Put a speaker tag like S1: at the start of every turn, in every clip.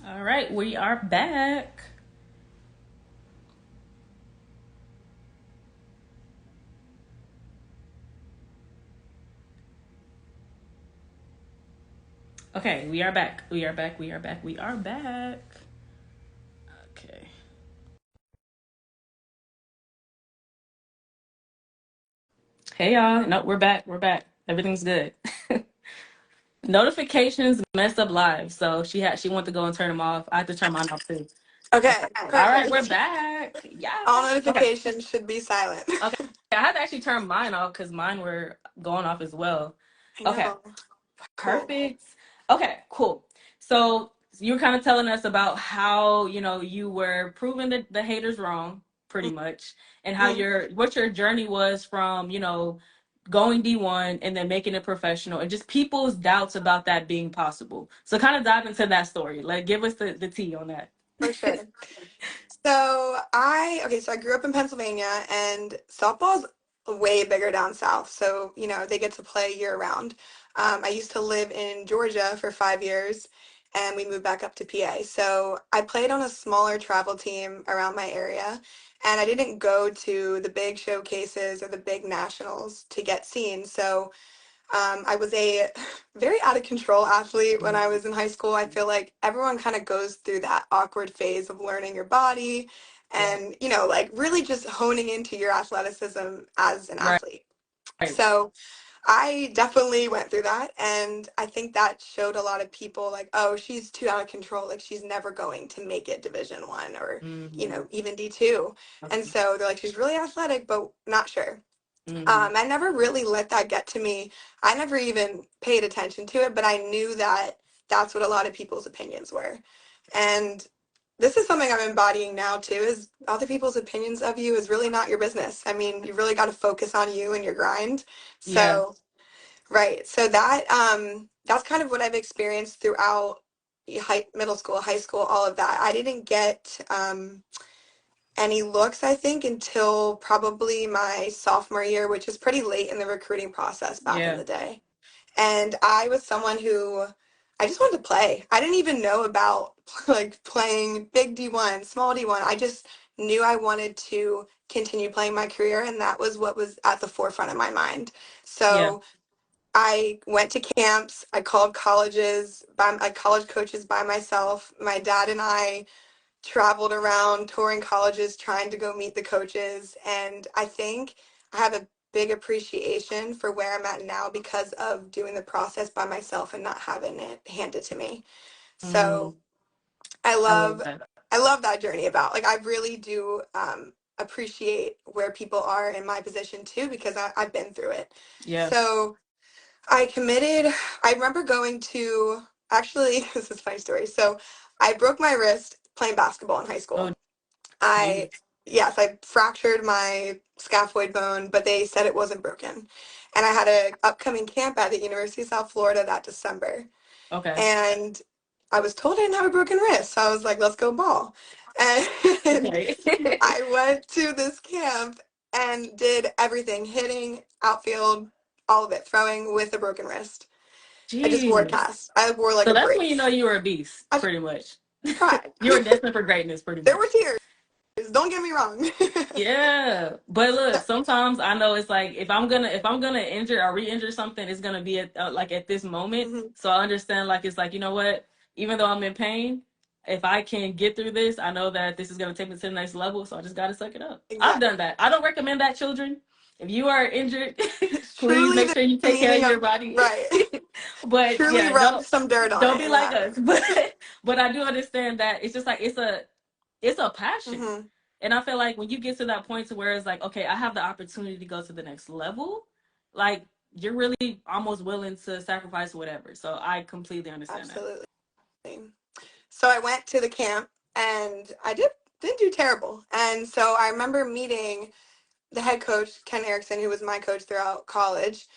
S1: All right, we are back. Okay, we are back. We are back. We are back. We are back. Okay. Hey y'all. No, we're back. We're back. Everything's good. Notifications messed up live, so she wanted to go and turn them off. I had to turn mine off too.
S2: Okay,
S1: All right, we're
S2: perfect.
S1: back. Yeah.
S2: All
S1: Okay.
S2: notifications should be silent.
S1: Okay. I had to actually turn mine off because mine were going off as well.
S2: I
S1: Okay.
S2: know. Cool.
S1: Perfect. Okay, cool. So you were kind of telling us about how, you were proving the haters wrong, pretty much, and how
S2: Mhm.
S1: what your journey was from, going D1 and then making it professional and just people's doubts about that being possible. So kind of dive into that story. Like give us the tea on that.
S2: For sure. So I grew up in Pennsylvania, and softball's way bigger down south. So, they get to play year round. I used to live in Georgia for 5 years, and we moved back up to PA. So I played on a smaller travel team around my area, and I didn't go to the big showcases or the big nationals to get seen. So I was a very out of control athlete when I was in high school. I feel like everyone kind of goes through that awkward phase of learning your body
S1: Yeah.
S2: and, like really just honing into your athleticism as an
S1: Right.
S2: athlete.
S1: Right.
S2: So I definitely went through that. And I think that showed a lot of people like, oh, she's too out of control. Like she's never going to make it Division 1 or,
S1: Mm-hmm.
S2: even D2. And
S1: Okay.
S2: so they're like, she's really athletic, but not sure.
S1: Mm-hmm.
S2: I never really let that get to me. I never even paid attention to it, but I knew that that's what a lot of people's opinions were. And this is something I'm embodying now too, is other people's opinions of you is really not your business. I mean, you really got to focus on you and your grind.
S1: Yeah.
S2: So, right. So that's kind of what I've experienced throughout middle school, high school, all of that. I didn't get any looks, I think, until probably my sophomore year, which is pretty late in the recruiting process back in
S1: Yeah.
S2: the day. And I was someone who I just wanted to play. I didn't even know about like playing big D1, small D1. I just knew I wanted to continue playing my career, and that was what was at the forefront of my mind.
S1: Yeah.
S2: So I went to camps. I called college coaches by myself. My dad and I traveled around touring colleges trying to go meet the coaches, and I think I have a big appreciation for where I'm at now because of doing the process by myself and not having it handed to me.
S1: Mm-hmm.
S2: So I
S1: I love
S2: love
S1: that.
S2: I love that journey about, like, I really do appreciate where people are in my position too, because I've been through it.
S1: Yeah.
S2: So I committed. I remember going to, actually, this is a funny story. So I broke my wrist playing basketball in high
S1: Oh,
S2: school. I,
S1: geez.
S2: yes, I fractured my scaphoid bone, but they said it wasn't broken. And I had an upcoming camp at the University of South Florida that December.
S1: Okay.
S2: And I was told I didn't have a broken wrist. So I was like, let's go ball. And
S1: Okay.
S2: I went to this camp and did everything, hitting, outfield, all of it, throwing with a broken wrist. I just wore a
S1: Jeez.
S2: cast. I wore like
S1: So
S2: a
S1: that's when you know
S2: brace.
S1: you were a beast,
S2: I
S1: pretty much.
S2: tried.
S1: You were destined for greatness, pretty
S2: There were
S1: much.
S2: tears. Don't get me wrong.
S1: Yeah, but look, sometimes I know it's like if I'm gonna injure or re-injure something, it's gonna be like at this moment.
S2: Mhm.
S1: So I understand like it's like you know what, even though I'm in pain, if I can get through this, I know that this is gonna take me to the next level. So I just gotta suck it up. I've
S2: Exactly.
S1: done that. I don't recommend that, children. If you are injured,
S2: It's
S1: please
S2: truly
S1: make
S2: the
S1: sure you take care
S2: meaning
S1: of your
S2: of,
S1: body.
S2: right.
S1: But
S2: Truly
S1: yeah,
S2: rub some dirt on
S1: don't
S2: it
S1: be
S2: and
S1: like
S2: that.
S1: us. But I do understand that it's just like it's a passion.
S2: Hmm.
S1: And I feel like when you get to that point to where it's like, okay, I have the opportunity to go to the next level, like you're really almost willing to sacrifice whatever. So I completely understand that.
S2: Absolutely. So I went to the camp, and didn't do terrible. And so I remember meeting the head coach, Ken Erickson, who was my coach throughout college.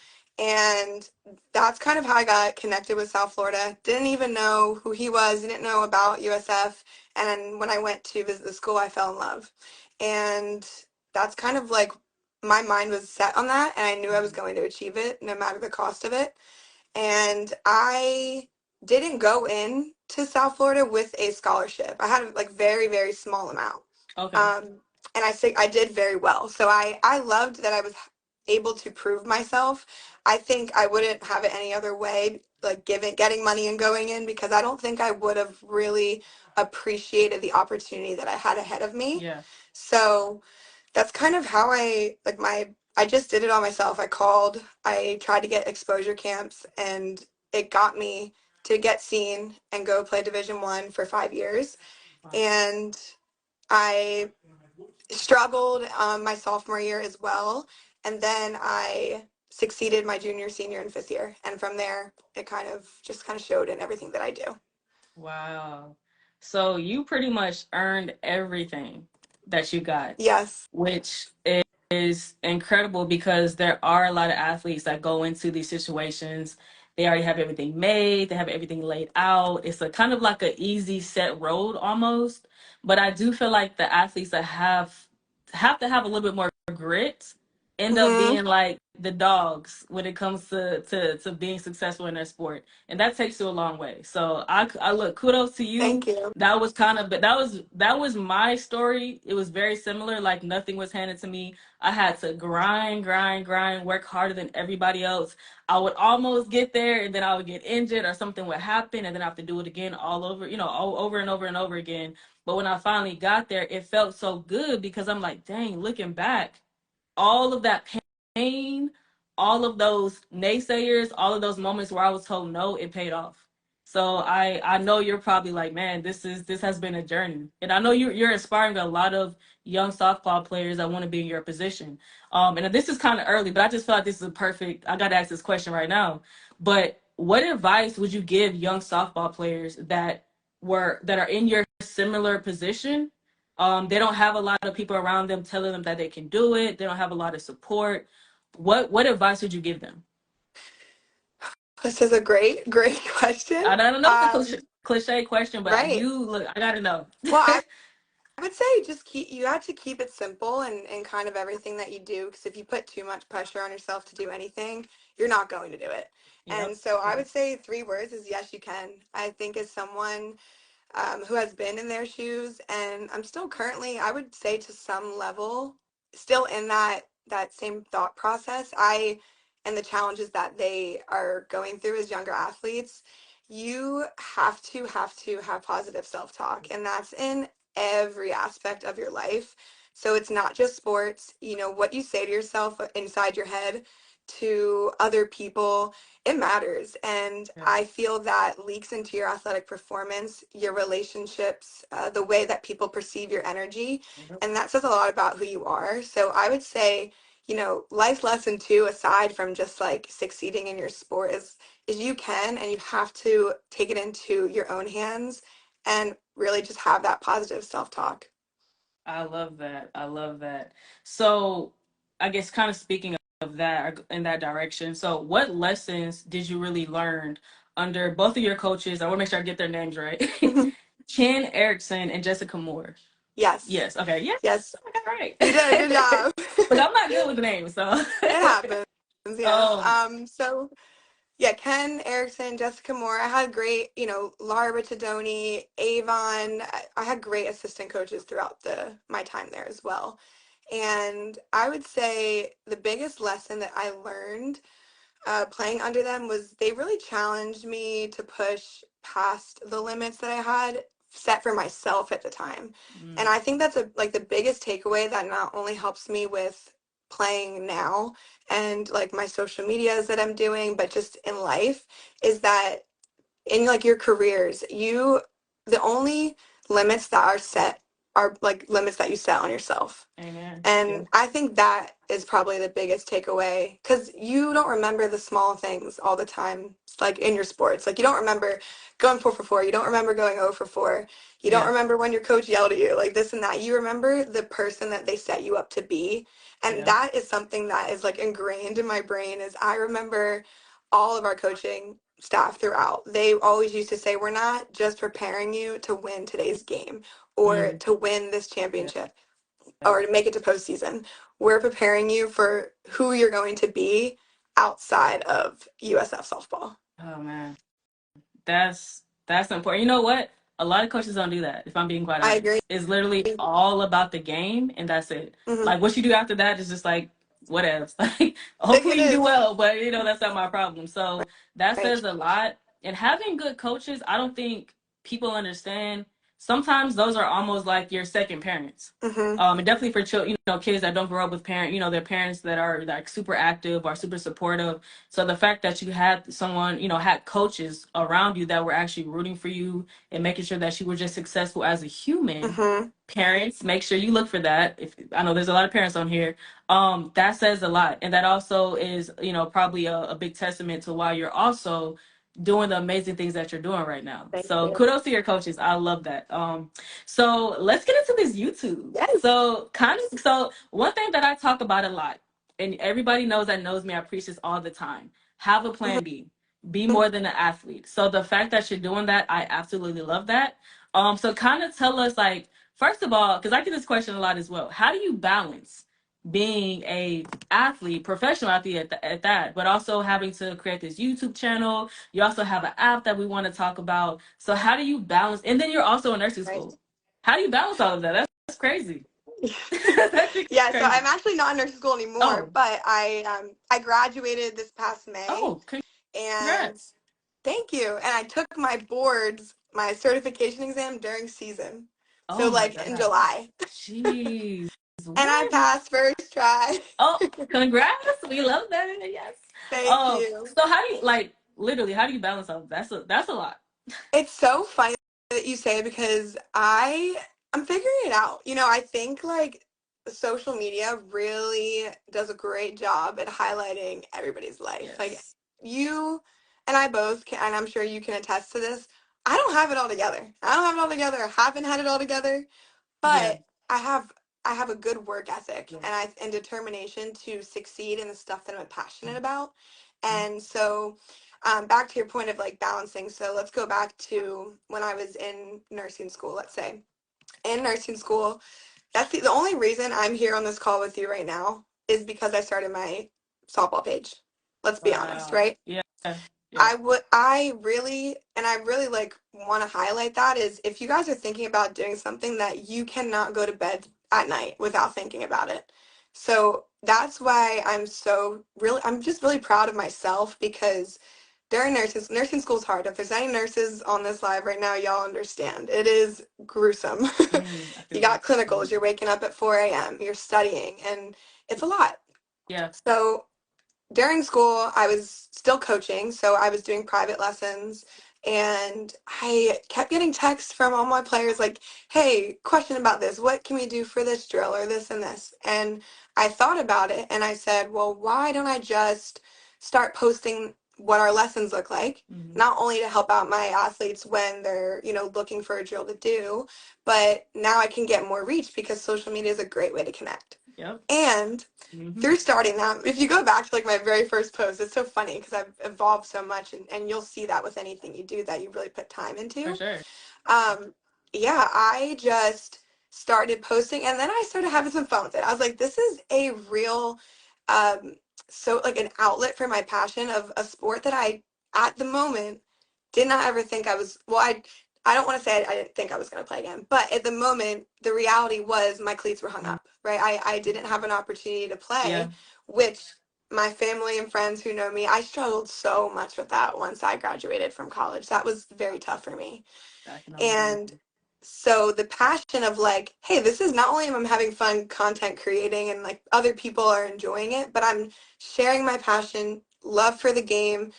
S2: And that's kind of how I got connected with South Florida. Didn't even know who he was, didn't know about USF. And when I went to visit the school, I fell in love. And that's kind of like my mind was set on that, and I knew I was going to achieve it no matter the cost of it. And I didn't go in to South Florida with a scholarship. I had like very, very small amount.
S1: Okay.
S2: Um, and I think I did very well. So I loved that I was able to prove myself. I think I wouldn't have it any other way, like getting money and going in, because I don't think I would have really appreciated the opportunity that I had ahead of me.
S1: Yeah.
S2: So that's kind of how I just did it on myself. I tried to get exposure camps, and it got me to get seen and go play Division 1 for 5 years.
S1: Wow.
S2: And I struggled my sophomore year as well, and then I succeeded my junior, senior, and fifth year. And from there, it kind of showed in everything that I do.
S1: Wow. So you pretty much earned everything that you got,
S2: Yes.
S1: which is incredible because there are a lot of athletes that go into these situations. They already have everything made, they have everything laid out. It's a kind of like an easy set road almost. But I do feel like the athletes that have to have a little bit more grit end up
S2: Hmm.
S1: being like the dogs when it comes to being successful in their sport, and that takes you a long way. So I look, kudos to you.
S2: Thank you.
S1: That was kind of, but that was my story. It was very similar. Like nothing was handed to me. I had to grind, work harder than everybody else. I would almost get there, and then I would get injured or something would happen, and then I have to do it again all over, all over and over and over again. But when I finally got there, it felt so good because I'm like, dang, looking back, all of that pain, all of those naysayers, all of those moments where I was told no, it paid off. So I know you're probably like, man, this has been a journey, and I know you're inspiring a lot of young softball players that want to be in your position. And this is kind of early, but I just feel like this is a perfect. I got to ask this question right now. But what advice would you give young softball players that are in your similar position? They don't have a lot of people around them telling them that they can do it. They don't have a lot of support. What advice would you give them?
S2: This is a great, great question.
S1: I don't know if the cliche question, but
S2: Right.
S1: you look. I gotta know.
S2: Well, I would say just you have to keep it simple and kind of everything that you do, because if you put too much pressure on yourself to do anything, you're not going to do it.
S1: Yep.
S2: And so I would say 3 words is yes, you can. I think as someone who has been in their shoes, and I'm still currently, I would say to some level, still in that same thought process. And the challenges that they are going through as younger athletes, you have to have positive self-talk, and that's in every aspect of your life. So it's not just sports. What you say to yourself inside your head to other people, it matters. And
S1: Yeah.
S2: I feel that leaks into your athletic performance, your relationships, the way that people perceive your energy.
S1: Yep.
S2: And that says a lot about who you are. So I would say, life lesson two, aside from just like succeeding in your sport, is you can, and you have to take it into your own hands and really just have that positive self-talk.
S1: I love that. I love that. So, I guess kind of speaking of that or in that direction. So, what lessons did you really learn under both of your coaches? I want to make sure I get their names right. Ken Erickson and Jessica Moore.
S2: Yes.
S1: Yes. Okay. Yes.
S2: Yes.
S1: I got it
S2: You did a good
S1: right.
S2: job.
S1: Look, I'm not good with the names, so.
S2: It happens. Yeah.
S1: um.
S2: So yeah, Ken Erickson, Jessica Moore. I had great, Laura Riccadoni, Avon. I had great assistant coaches throughout my time there as well. And I would say the biggest lesson that I learned playing under them was they really challenged me to push past the limits that I had set for myself at the time. And
S1: Mm,
S2: I think that's like the biggest takeaway that not only helps me with playing now and like my social medias that I'm doing, but just in life, is that in like your careers, the only limits that are set are like limits that you set on yourself.
S1: amen. Yeah.
S2: And I think that is probably the biggest takeaway, because you don't remember the small things all the time, like in your sports. Like you don't remember going 4 for 4. You don't remember going 0 for 4. You don't
S1: Yeah.
S2: remember when your coach yelled at you, like this and that. You remember the person that they set you up to be. And
S1: Yeah.
S2: that is something that is like ingrained in my brain. Is I remember all of our coaching staff throughout. They always used to say, we're not just preparing you to win today's game or
S1: Mm,
S2: to win this
S1: yeah.
S2: championship or to make it to postseason. We're preparing you for who you're going to be outside of USF softball.
S1: Oh man. That's important. You know what? A lot of coaches don't do that, if I'm being quite
S2: I agree.
S1: honest. It's literally all about the game and that's it.
S2: Mm-hmm.
S1: Like what you do after that is just like what else? Like
S2: It
S1: hopefully you do
S2: is.
S1: well, but you know that's not my problem. So that
S2: Right.
S1: says a lot. And having good coaches, I don't think people understand. Sometimes those are almost like your second parents.
S2: Mm-hmm.
S1: And definitely for children, kids that don't grow up with parents, their parents that are like super active or super supportive. So the fact that you had someone, had coaches around you that were actually rooting for you and making sure that you were just successful as a human.
S2: Mm-hmm.
S1: Parents, make sure you look for that. If I know there's a lot of parents on here, that says a lot, and that also is, probably a big testament to why you're also doing the amazing things that you're doing right now.
S2: Thank
S1: So
S2: you.
S1: kudos to your coaches. I love that. So let's get into this YouTube.
S2: Yes.
S1: So one thing that I talk about a lot, and everybody knows me, I preach this all the time. Have a plan B. Be
S2: Mm-hmm.
S1: more than an athlete. So the fact that you're doing that, I absolutely love that. So kind of tell us, like, first of all, because I get this question a lot as well. How do you balance being a athlete, professional athlete at that, but also having to create this YouTube channel? You also have an app that we want to talk about. So how do you balance? And then you're also in nursing
S2: Right.
S1: school. How do you balance all of that? That's crazy. That's actually
S2: Yeah, so
S1: crazy.
S2: I'm actually not in nursing school anymore,
S1: Oh,
S2: but I graduated this past May,
S1: oh,
S2: and
S1: congrats.
S2: thank you. And I took my boards, my certification exam during season. So
S1: Oh my
S2: like in
S1: God.
S2: July.
S1: Jeez.
S2: And I
S1: What?
S2: passed first try.
S1: Oh, congrats. We love that. Yes.
S2: Thank you.
S1: So how do you, like, literally, how do you balance all of that? That's a lot.
S2: It's so funny that you say it because I'm figuring it out. I think like social media really does a great job at highlighting everybody's life. Like
S1: Yes.
S2: you and I both can, and I'm sure you can attest to this. I don't have it all together. I don't have it all together. I haven't had it all together,
S1: Yeah.
S2: but I have a good work ethic
S1: Yeah.
S2: and determination to succeed in the stuff that I'm passionate about. And so back to your point of like balancing. So let's go back to when I was in nursing school, let's say. In nursing school, that's the only reason I'm here on this call with you right now is because I started my softball page. Let's be honest,
S1: Wow.
S2: right?
S1: Yeah. Yeah.
S2: I really like want to highlight that is if you guys are thinking about doing something that you cannot go to bed at night without thinking about it. So that's why I'm just really proud of myself because during nursing school is hard. If there's any nurses on this live right now, y'all understand. It is gruesome.
S1: I
S2: You
S1: feel
S2: got
S1: that.
S2: clinicals, you're waking up at 4 a.m., you're studying, and it's a lot.
S1: Yeah.
S2: So during school, I was still coaching, so I was doing private lessons, and I kept getting texts from all my players like, hey, question about this. What can we do for this drill or this and this? And I thought about it and I said, well, why don't I just start posting what our lessons look like,
S1: Mm-hmm.
S2: not only to help out my athletes when they're, looking for a drill to do, but now I can get more reach because social media is a great way to connect.
S1: Yep.
S2: And
S1: Mm-hmm.
S2: through starting that, if you go back to like my very first post, it's so funny because I've evolved so much, and you'll see that with anything you do that you really put time
S1: For
S2: into.
S1: sure.
S2: Yeah, I just started posting, and then I started having some fun with it. I was like, this is a real, um, so like an outlet for my passion of a sport that I, at the moment, did not ever think I was. Well, I don't want to say I didn't think I was going to play again, but at the moment, the reality was my cleats were hung
S1: Mhm.
S2: up. Right, I didn't have an opportunity to
S1: Yeah.
S2: play, which my family and friends who know me, I struggled so much with that once I graduated from college. That was very tough for me.
S1: I can only
S2: And
S1: imagine.
S2: so the passion of like, hey, this is not only am I having fun content creating and like other people are enjoying it, but I'm sharing my passion, love for the game,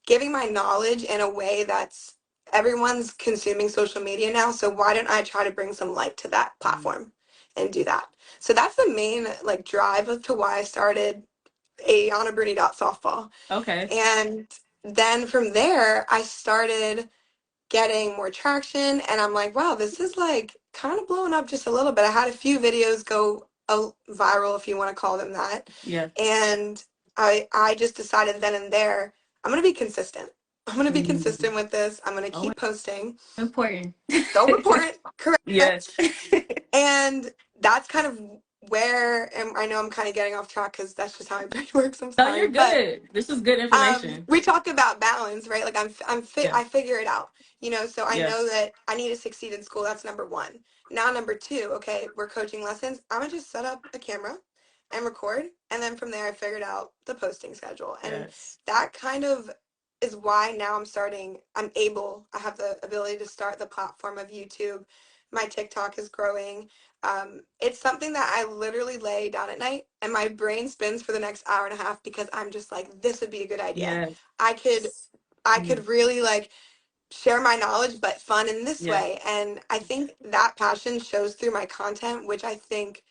S2: giving my knowledge in a way that's everyone's consuming social media now. So why don't I try to bring some light to that
S1: Mm.
S2: platform and do that? So that's the main like drive of to why I started a AnaBruni softball.
S1: Okay.
S2: And then from there, I started getting more traction, and I'm like, wow, this is like kind of blowing up just a little bit. I had a few videos go viral, if you want to call them that.
S1: Yeah.
S2: And I just decided then and there, I'm going to be consistent. I'm going to be
S1: Mm.
S2: consistent with this. I'm going to
S1: Oh,
S2: keep posting.
S1: important.
S2: So important,
S1: Yes.
S2: correct. And that's kind of where, and I know I'm kind of getting off track because that's just how my brain works. I'm
S1: No,
S2: sorry,
S1: you're
S2: but
S1: good. This is good information.
S2: we talk about balance, right? Like
S1: Yeah.
S2: I figure it out, so I know
S1: Yes.
S2: that I need to succeed in school. That's number one. Now, number two, okay, we're coaching lessons. I'm gonna just set up a camera and record. And then from there, I figured out the posting schedule. And
S1: Yes.
S2: that kind of is why now I have the ability to start the platform of YouTube. My TikTok is growing. It's something that I literally lay down at night and my brain spins for the next hour and a half because I'm just like, this would be a good idea.
S1: Yes.
S2: I could, I
S1: Mm,
S2: could really like share my knowledge, but fun in this
S1: yeah.
S2: way. And I think that passion shows through my content, which I think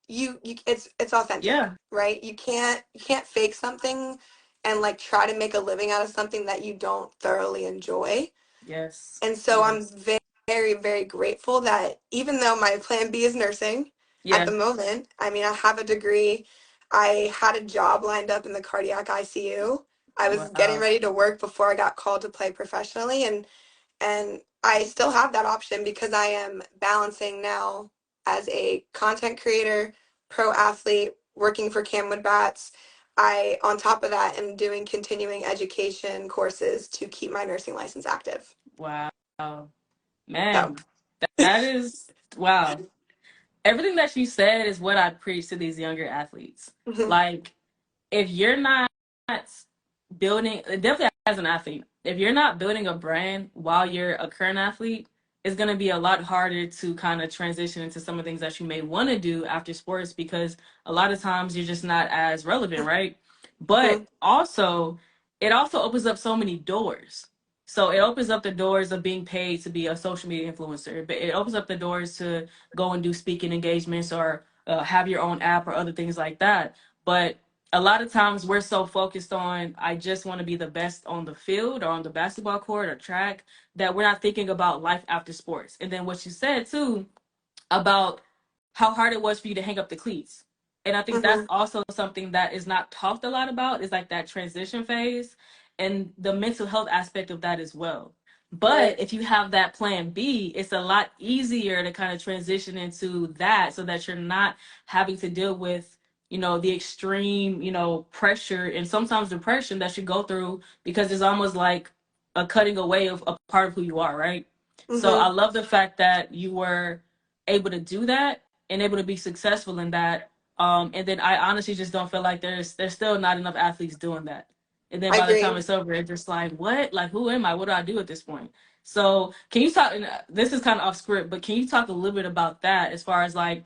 S2: it's authentic,
S1: Yeah.
S2: right? You can't fake something and like try to make a living out of something that you don't thoroughly enjoy.
S1: Yes.
S2: And so I'm
S1: Yes.
S2: very, very grateful that even though my plan B is nursing at
S1: Yeah.
S2: the moment, I mean, I have a degree. I had a job lined up in the cardiac ICU. I was getting
S1: Wow.
S2: ready to work before I got called to play professionally, and I still have that option because I am balancing now as a content creator, pro athlete, working for Camwood Bats. I, on top of that, am doing continuing education courses to keep my nursing license active.
S1: Wow.
S2: So,
S1: Man, that is wow. Everything that you said is what I preach to these younger athletes.
S2: mhm,
S1: Like, if you're not building, definitely as an athlete, if you're not building a brand while you're a current athlete, it's going to be a lot harder to kind of transition into some of the things that you may want to do after sports because a lot of times you're just not as relevant, right? But
S2: mhm,
S1: also, it also opens up so many doors. So it opens up the doors of being paid to be a social media influencer. But it opens up the doors to go and do speaking engagements or have your own app or other things like that. But a lot of times we're so focused on I just want to be the best on the field or on the basketball court or track that we're not thinking about life after sports. And then what you said too about how hard it was for you to hang up the cleats. And I think that's
S2: mhm,
S1: also something that is not talked a lot about is like that transition phase and the mental health aspect of that as well.
S2: right.
S1: But if you have that plan B, it's a lot easier to kind of transition into that so that you're not having to deal with, the extreme, pressure and sometimes depression that you go through because it's almost like a cutting away of a part of who you are, right? So I
S2: Mhm,
S1: love the fact that you were able to do that and able to be successful in that. And then I honestly just don't feel like there's still not enough athletes doing that. And then
S2: I
S1: by the time
S2: agree.
S1: it's over, it's just like, what? Like, who am I? What do I do at this point? So, can you talk? And this is kind of off script, but can you talk a little bit about that as far as like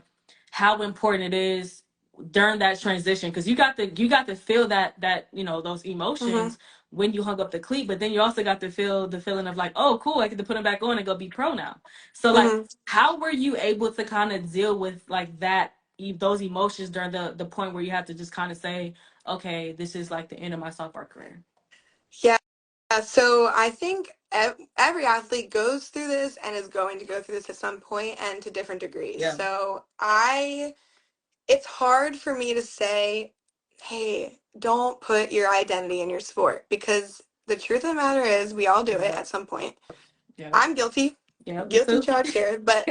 S1: how important it is during that transition? Because you got to feel that those
S2: Mhm,
S1: emotions when you hung up the cleat, but then you also got to feel the feeling of like, oh, cool, I get to put them back on and go be pro now. So, like,
S2: mhm.
S1: how were you able to kind of deal with like that those emotions during the point where you have to just kind of say, okay, this is like the end of my softball career?
S2: Yeah. So I think every athlete goes through this and is going to go through this at some point and to different degrees.
S1: Yeah.
S2: So it's hard for me to say, hey, don't put your identity in your sport because the truth of the matter is we all do it
S1: Yeah.
S2: at some point.
S1: Yeah.
S2: I'm guilty,
S1: Yeah. Me
S2: guilty
S1: too.
S2: charge here, but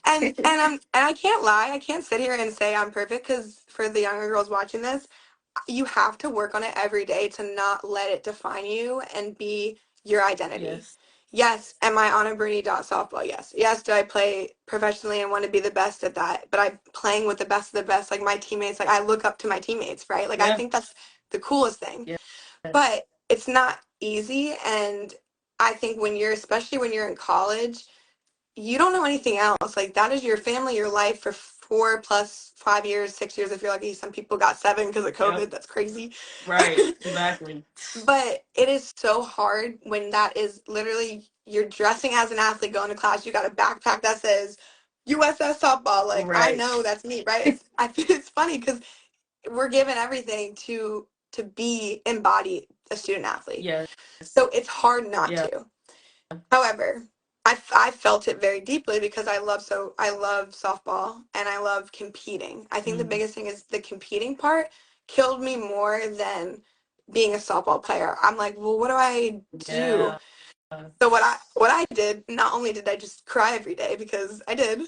S2: and I can't lie. I can't sit here and say I'm perfect because for the younger girls watching this, you have to work on it every day to not let it define you and be your identity.
S1: Yes.
S2: Yes, am I on a Bruni softball? Yes. Yes, do I play professionally and want to be the best at that? But I'm playing with the best of the best, like my teammates. Like I look up to my teammates, right? Like I
S1: Yeah.
S2: think that's the coolest thing.
S1: Yes.
S2: But it's not easy. And I think especially when you're in college, you don't know anything else. Like that is your family, your life for 4 plus 5 years, 6 years if you're lucky. Some people got 7 because of
S1: Yep.
S2: COVID. That's crazy.
S1: Right. Exactly.
S2: But it is so hard when that is literally you're dressing as an athlete going to class. You got a backpack that says USS softball. Like I
S1: Right.
S2: know that's me, right? It's funny because we're given everything to be embodied a student athlete.
S1: Yes.
S2: So it's hard not
S1: Yeah.
S2: to. However, I felt it very deeply because I love softball and I love competing. I think the
S1: Mm.
S2: biggest thing is the competing part killed me more than being a softball player. I'm like, well, what do I do?
S1: Yeah.
S2: So what I did, not only did I just cry every day because I did. You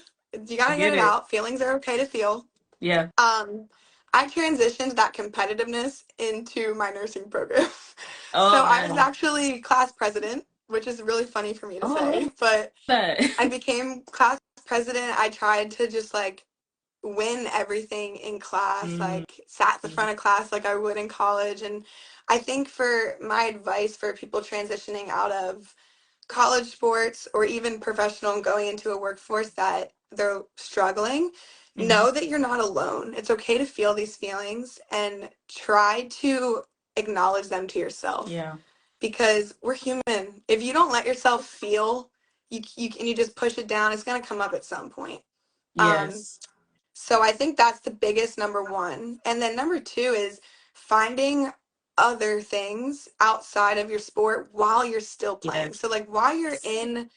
S1: I
S2: gotta get
S1: get
S2: it
S1: it.
S2: out. Feelings are okay to feel.
S1: Yeah.
S2: Um, I transitioned that competitiveness into my nursing program. So
S1: Oh
S2: I was
S1: man.
S2: actually class president, which is really funny for me to
S1: Oh, I
S2: say,
S1: love
S2: but
S1: that.
S2: I became class president. I tried to just like win everything in class,
S1: Mm,
S2: like sat at the front of class like I would in college. And I think for my advice for people transitioning out of college sports or even professional and going into a workforce that they're struggling,
S1: hmm.
S2: know that you're not alone. It's okay to feel these feelings and try to acknowledge them to yourself
S1: Yeah.
S2: because we're human. If you don't let yourself feel, and you just push it down, it's going to come up at some point. Um,
S1: Yes.
S2: so I think that's the biggest number one. And then number two is finding other things outside of your sport while you're still playing.
S1: Yes.
S2: So like while you're in,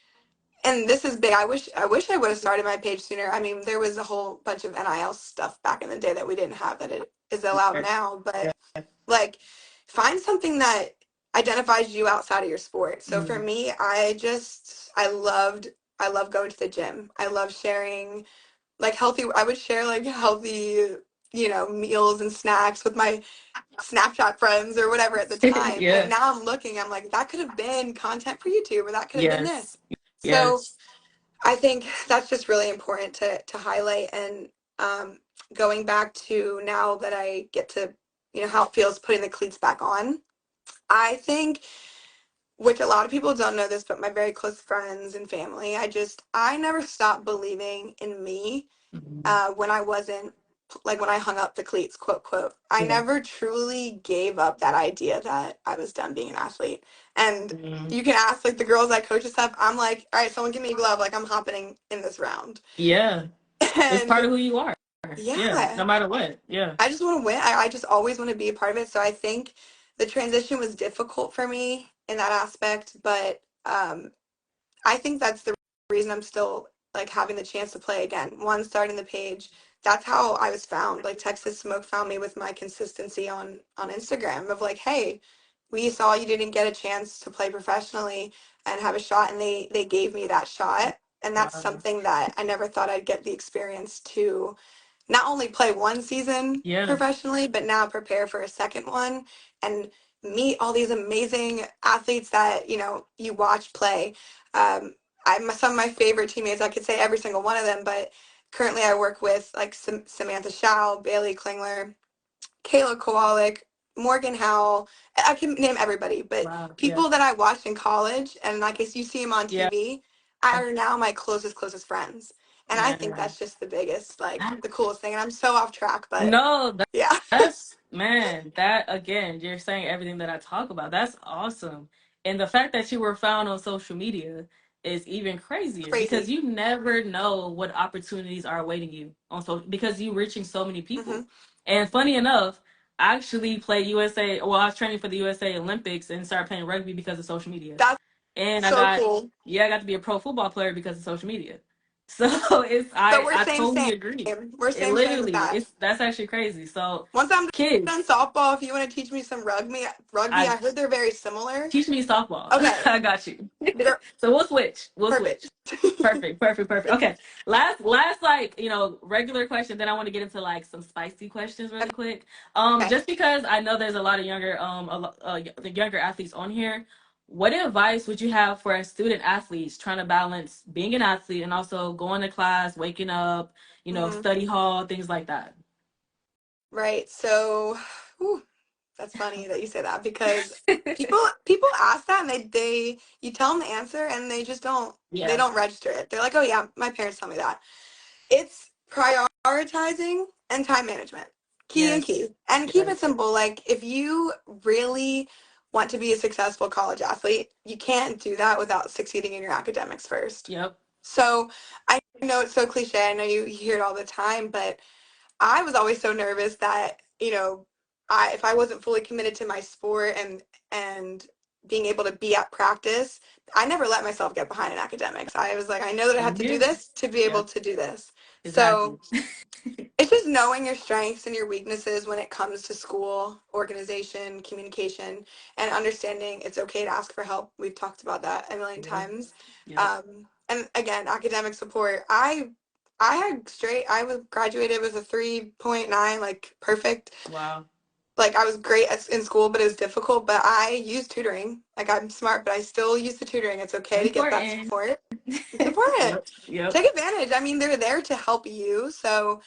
S2: and this is big. I wish I would have started my page sooner. I mean, there was a whole bunch of NIL stuff back in the day that we didn't have that it is allowed
S1: Yes.
S2: now, but
S1: Yeah.
S2: like find something that identifies you outside of your sport. So for
S1: Mm.
S2: me, I love going to the gym. I love sharing like healthy. I would share like healthy, meals and snacks with my Snapchat friends or whatever at the time. And
S1: Yeah.
S2: now I'm looking, I'm like, that could have been content for YouTube or that could have been
S1: Yes.
S2: this. So
S1: Yes.
S2: I think that's just really important to highlight. And going back to now that I get to, how it feels putting the cleats back on, I think, which a lot of people don't know this, but my very close friends and family, I never stopped believing in me
S1: Mhm.
S2: when I wasn't, like when I hung up the cleats, quote, quote. I
S1: Yeah.
S2: never truly gave up that idea that I was done being an athlete. And
S1: Mhm.
S2: you can ask like the girls I coach and stuff, I'm like, all right, someone give me a glove, like I'm hopping in this round.
S1: Yeah. It's part
S2: And
S1: of who you are. Yeah. No
S2: yeah,
S1: matter what. Yeah.
S2: I just want to win. I just always want to be a part of it. So I think the transition was difficult for me in that aspect, but I think that's the reason I'm still like having the chance to play again. One, starting the page. That's how I was found. Like Texas Smoke found me with my consistency on Instagram of like, hey, we saw you didn't get a chance to play professionally and have a shot, and they gave me that shot. And that's
S1: Wow.
S2: something that I never thought I'd get the experience to not only play one season
S1: Yeah.
S2: professionally, but now prepare for a second one and meet all these amazing athletes that you watch play. Some of my favorite teammates. I could say every single one of them, but currently I work with like Samantha Schau, Bailey Klingler, Kayla Kowalik, Morgan Howell. I can name everybody, but
S1: Wow. Yeah.
S2: people that I watched in college and like as you see them on
S1: Yeah.
S2: TV, are now my closest friends. And I think
S1: Man.
S2: that's just the biggest, like the coolest thing. And I'm so off track, but
S1: No,
S2: yeah,
S1: that's man, that again, you're saying everything that I talk about. That's awesome. And the fact that you were found on social media is even crazier because
S2: crazy.
S1: you never know what opportunities are awaiting you on social because you're reaching so many
S2: Hmm.
S1: people. And funny enough, I actually played USA. Well, I was training for the USA Olympics and started playing rugby because of social media.
S2: That's
S1: And
S2: so cool.
S1: I got to be a pro football player because of social media. So it's
S2: So we're
S1: I
S2: same,
S1: totally
S2: same.
S1: agree.
S2: We're
S1: It
S2: same with
S1: literally
S2: that.
S1: it's that's actually crazy. So
S2: Once I'm done
S1: kids,
S2: softball, if you want to teach me some rugby,
S1: I
S2: I heard they're very similar.
S1: teach me softball.
S2: Okay,
S1: I got you.
S2: girl,
S1: So we'll switch. We'll
S2: perfect.
S1: switch. Perfect. Perfect. Perfect. Okay. Last like, regular question, then I want to get into like some spicy questions really quick.
S2: Okay.
S1: Just because I know there's a lot of younger the younger athletes on here, what advice would you have for student athletes trying to balance being an athlete and also going to class, waking up,
S2: Hmm.
S1: study hall, things like that?
S2: Right. So, whew, that's funny that you say that because people ask that and they you tell them the answer and they just they
S1: Yeah.
S2: don't register it. They're like, oh yeah, my parents tell me that. It's prioritizing and time management. Key and
S1: Yes.
S2: key. And keep it
S1: Yes.
S2: simple. Like if you really want to be a successful college athlete, you can't do that without succeeding in your academics first.
S1: Yep.
S2: So I know it's so cliche. I know you hear it all the time, but I was always so nervous that, if I wasn't fully committed to my sport and being able to be at practice, I never let myself get behind in academics. I was like, I know that I have
S1: Same
S2: to do
S1: here.
S2: this to be
S1: Yeah.
S2: able to do this. So
S1: Exactly.
S2: it's just knowing your strengths and your weaknesses when it comes to school, organization, communication, and understanding it's okay to ask for help. We've talked about that a million
S1: Yeah.
S2: times.
S1: Yep.
S2: And again, academic support. I I was graduated with a 3.9, like perfect.
S1: Wow.
S2: Like I was great in school, but it was difficult. But I use tutoring. Like I'm smart, but I still use the tutoring. It's okay to get that
S1: Important.
S2: support. It's important.
S1: Yep. Yep.
S2: Take advantage. I mean, they're there to help you. So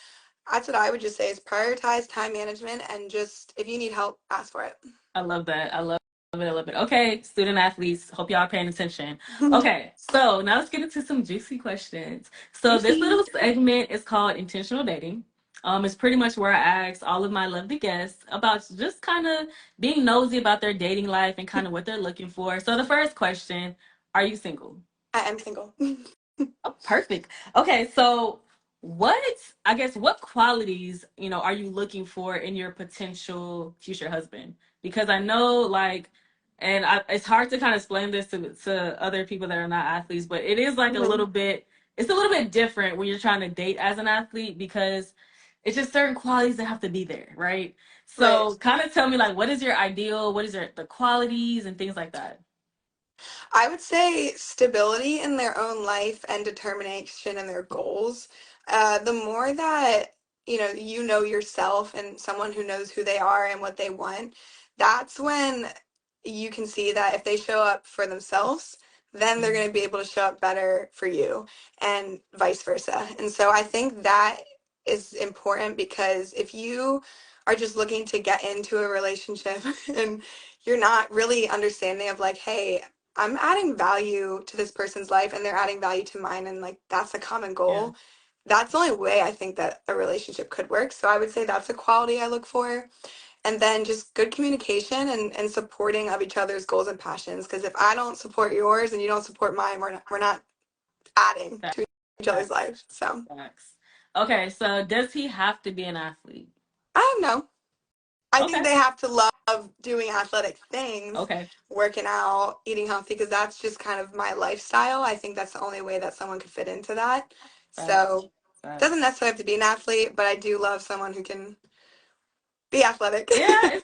S2: that's what I would just say is prioritize time management and just if you need help, ask for it.
S1: I love that. I love it. I love it. Okay, student athletes, hope y'all are paying attention. Okay, so now let's get into some juicy questions. So this
S2: Juicy.
S1: little segment is called intentional dating. It's pretty much where I ask all of my lovely guests about just kind of being nosy about their dating life and kind of what they're looking for. So the first question, are you single?
S2: I am single.
S1: Oh, perfect. Okay, so what I guess what qualities, are you looking for in your potential future husband? Because I know like it's hard to kind of explain this to other people that are not athletes, but it is like a
S2: Mhm.
S1: little bit it's a little bit different when you're trying to date as an athlete because it's just certain qualities that have to be there, right?
S2: Right.
S1: So kind of tell me like what is your ideal, what is your the qualities and things like that.
S2: I would say stability in their own life and determination in their goals. The more that you know yourself and someone who knows who they are and what they want, that's when you can see that if they show up for themselves, then they're going to be able to show up better for you and vice versa. And so I think that is important because if you are just looking to get into a relationship and you're not really understanding of like, hey, I'm adding value to this person's life and they're adding value to mine and like that's a common
S1: Yeah.
S2: goal. That's the only way I think that a relationship could work. So I would say that's a quality I look for. And then just good communication and supporting of each other's goals and passions. Because if I don't support yours and you don't support mine, we're not adding to each other's
S1: Facts.
S2: life. So
S1: Facts. Okay, so does he have to be an athlete?
S2: I don't know. I think
S1: Okay.
S2: they have to love doing athletic things,
S1: Okay.
S2: working out, eating healthy, because that's just kind of my lifestyle. I think that's the only way that someone could fit into that.
S1: Facts.
S2: So it doesn't
S1: Facts.
S2: necessarily have to be an athlete, but I do love someone who can be athletic.
S1: Yeah,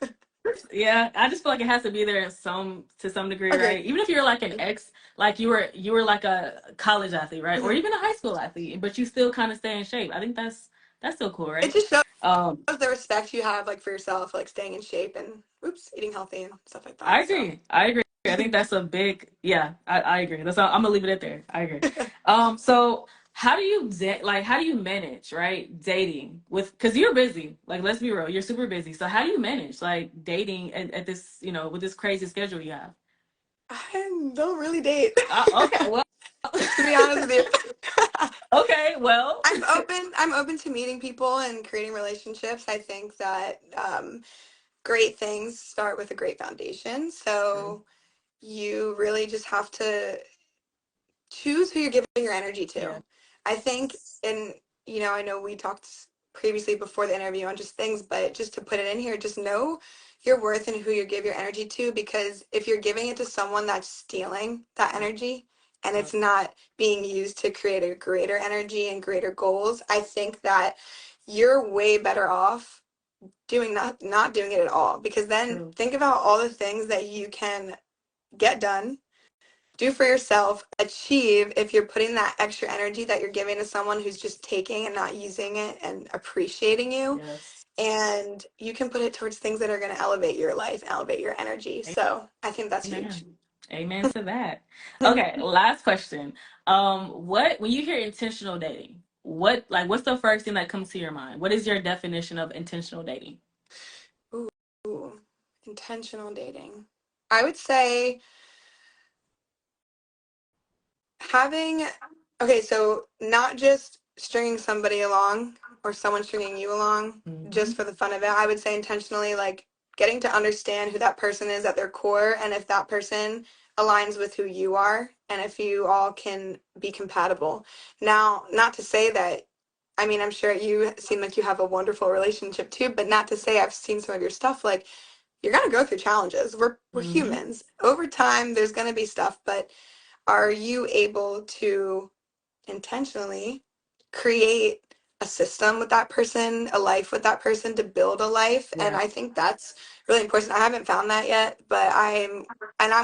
S1: yeah. I just feel like it has to be there in some to some degree,
S2: Agreed.
S1: right? Even if you're like an ex, like you were like a college athlete, right? Or
S2: Mhm.
S1: even a high school athlete, but you still kind of stay in shape. I think that's still cool,
S2: It
S1: right?
S2: just shows
S1: Um,
S2: the respect you have like for yourself, like staying in shape and oops, eating healthy and stuff like
S1: I
S2: that. So
S1: agree. I agree. I think that's a big, yeah, I agree. That's all, I'm gonna leave it at there. I agree. So how do you how do you manage, right? Dating with, because you're busy. Like, let's be real, you're super busy. So how do you manage like dating at this, with this crazy schedule you have?
S2: I don't really date,
S1: Okay, well,
S2: to be honest with you.
S1: okay, well,
S2: I'm open to meeting people and creating relationships. I think that great things start with a great foundation.
S1: true.
S2: So you really just have to choose who you're giving your energy
S1: Yeah,
S2: to. I think, and I know we talked previously before the interview on just things, but just to put it in here, just know your worth and who you give your energy to, because if you're giving it to someone that's stealing that
S1: yeah,
S2: energy and
S1: yeah,
S2: it's not being used to create a greater energy and greater goals, I think that you're way better off doing not doing it at all, because then
S1: true.
S2: think about all the things that you can get done, do for yourself, achieve if you're putting that extra energy that you're giving to someone who's just taking and not using it and appreciating you.
S1: Yes.
S2: And you can put it towards things that are going to elevate your life, elevate your energy. So I think that's huge.
S1: Amen. Amen to that. Okay, last question. What when you hear intentional dating, what's the first thing that comes to your mind? What is your definition of intentional dating?
S2: Ooh, intentional dating. I would say having, okay, so not just stringing somebody along or someone stringing you along just
S1: Hmm.
S2: for the fun of it. I would say intentionally, like getting to understand who that person is at their core and if that person aligns with who you are and if you all can be compatible. Now, not to say that, I mean, I'm sure you seem like you have a wonderful relationship too, but not to say I've seen some of your stuff. Like, you're gonna go through challenges. We're
S1: Hmm.
S2: humans. Over time, there's gonna be stuff, but are you able to intentionally create a system with that person, a life with that person to build a life? And
S1: Yeah.
S2: I think that's really important. I haven't found that yet, but I'm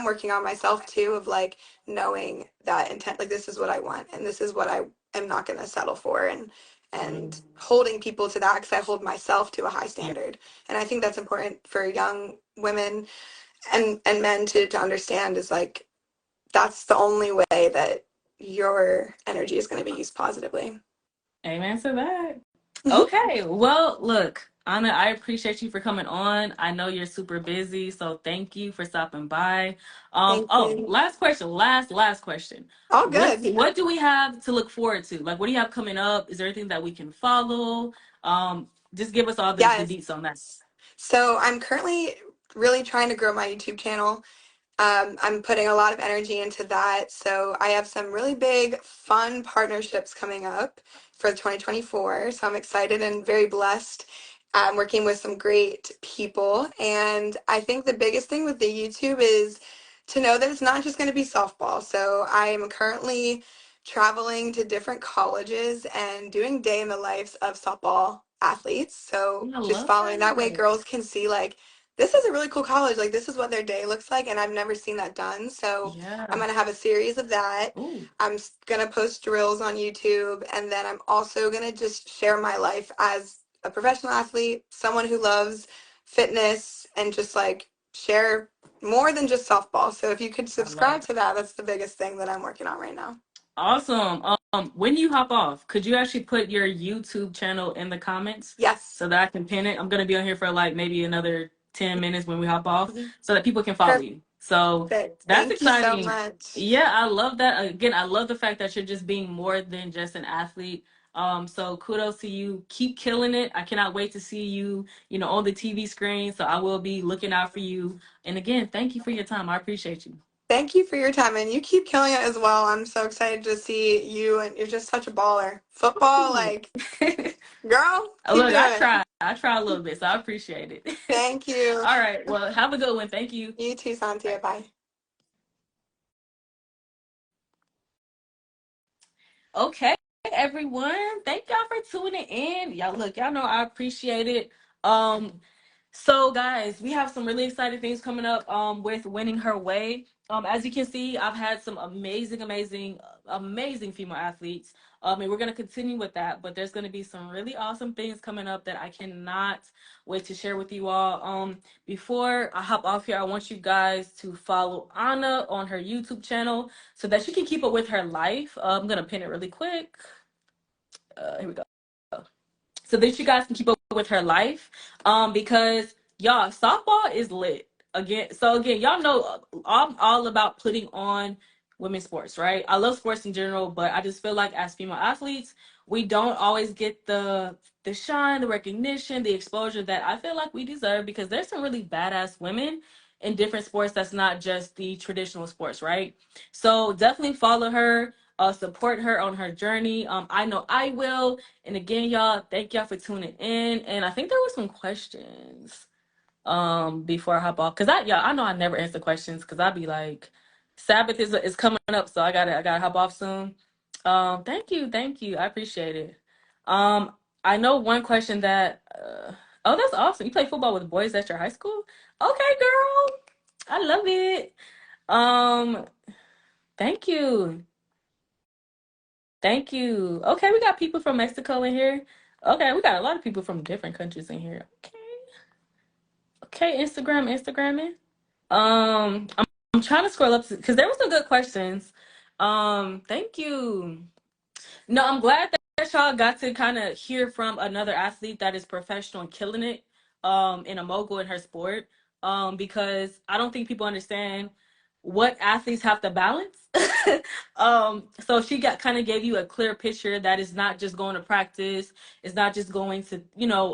S2: working on myself too of like knowing that intent, like this is what I want and this is what I am not going to settle for, and
S1: Mm.
S2: holding people to that, because I hold myself to a high
S1: Yeah.
S2: standard. And I think that's important for young women and men to understand, is like, that's the only way that your energy is going to be used positively.
S1: Amen to that.
S2: Hmm.
S1: Okay. Well, look, Anna, I appreciate you for coming on. I know you're super busy, so thank you for stopping by.
S2: Thank
S1: Oh,
S2: you.
S1: last question. Last question.
S2: All good.
S1: What do we have to look forward to? Like, what do you have coming up? Is there anything that we can follow? Just give us all the
S2: Yes.
S1: deets on that.
S2: So I'm currently really trying to grow my YouTube channel. I'm putting a lot of energy into that. So I have some really big, fun partnerships coming up for 2024. So I'm excited and very blessed. I'm working with some great people. And I think the biggest thing with the YouTube is to know that it's not just going to be softball. So I'm currently traveling to different colleges and doing day in the lives of softball athletes. So
S1: I
S2: just
S1: love
S2: following that way,
S1: that.
S2: girls can see, like, this is a really cool college. Like, this is what their day looks like, and I've never seen that done. So I'm
S1: Yeah.
S2: gonna have a series of that.
S1: Ooh,
S2: Gonna post drills on YouTube, and then I'm also gonna just share my life as a professional athlete, someone who loves fitness, and just like share more than just softball. So if you could
S1: I love
S2: subscribe to that, that's the biggest thing that I'm working on right now.
S1: Awesome. When you hop off, could you actually put your YouTube channel in the comments
S2: Yes.
S1: so that I can pin it? I'm gonna be on here for like maybe another 10 minutes when we hop off
S2: Mhm.
S1: so that people can follow you. So
S2: Perfect.
S1: that's
S2: Thank you so
S1: exciting.
S2: much.
S1: Yeah, I love that. Again, I love the fact that you're just being more than just an athlete. So kudos to you. Keep killing it. I cannot wait to see you, on the TV screen. So I will be looking out for you. And again, thank you for your time. I appreciate you.
S2: Thank you for your time, and you keep killing it as well. I'm so excited to see you, and you're just such a baller. Football,
S1: Ooh.
S2: like, girl, keep
S1: Look,
S2: doing it.
S1: I try a little bit, so I appreciate it.
S2: Thank you.
S1: All right. Well, have a good one. Thank you.
S2: You too,
S1: All
S2: Santia.
S1: right.
S2: Bye.
S1: Okay, everyone. Thank y'all for tuning in. Y'all look, y'all know I appreciate it. Um, so guys, we have some really exciting things coming up with Winning Her Way. As you can see, I've had some amazing female athletes. And we're gonna continue with that, but there's gonna be some really awesome things coming up that I cannot wait to share with you all. Before I hop off here, I want you guys to follow Anna on her YouTube channel so that you can keep up with her life. I'm gonna pin it really quick. Here we go, so that you guys can keep up with her life. Because y'all, softball is lit. Again, y'all know I'm all about putting on women's sports, right? I love sports in general, but I just feel like as female athletes, we don't always get the shine, the recognition, the exposure that I feel like we deserve, because there's some really badass women in different sports that's not just the traditional sports, right? So definitely follow her, support her on her journey. I know I will. And again, y'all, thank y'all for tuning in. And I think there were some questions before I hop off. I know I never answer questions because I'd be like, Sabbath is coming up, so I gotta hop off soon. Thank you. I appreciate it. Um, I know one question that oh, that's awesome. You play football with boys at your high school? Okay, girl. I love it. Um, thank you. Thank you. Okay, we got people from Mexico in here. Okay, we got a lot of people from different countries in here. Okay. Okay, Instagramming. I'm trying to scroll up because there were some good questions. Thank you. No, I'm glad that y'all got to kind of hear from another athlete that is professional and killing it in a mogul in her sport. Because I don't think people understand what athletes have to balance. So she got kind of gave you a clear picture that is not just going to practice, it's not just going to,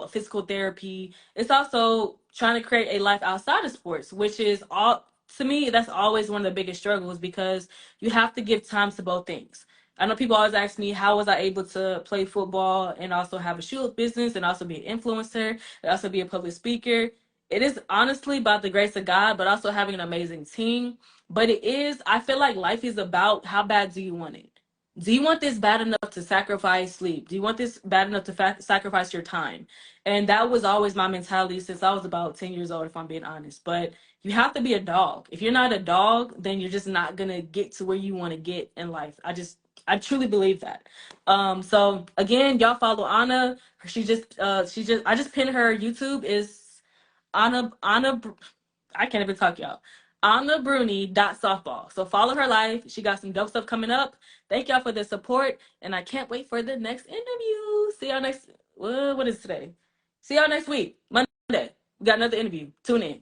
S1: physical therapy. It's also trying to create a life outside of sports, which is all to me, that's always one of the biggest struggles, because you have to give time to both things. I know people always ask me, how was I able to play football and also have a shoe business and also be an influencer and also be a public speaker? It is honestly about the grace of God, but also having an amazing team. But I feel like life is about, how bad do you want it? Do you want this bad enough to sacrifice sleep? Do you want this bad enough to sacrifice your time? And that was always my mentality since I was about 10 years old, if I'm being honest. But you have to be a dog. If you're not a dog, then you're just not going to get to where you want to get in life. I truly believe that. So again, y'all follow Anna. She just I just pinned her YouTube is Anna. I can't even talk, y'all. AnaBruni.softball. So follow her life. She got some dope stuff coming up. Thank y'all for the support, and I can't wait for the next interview. See y'all next. What is today? See y'all next week, Monday. We got another interview. Tune in.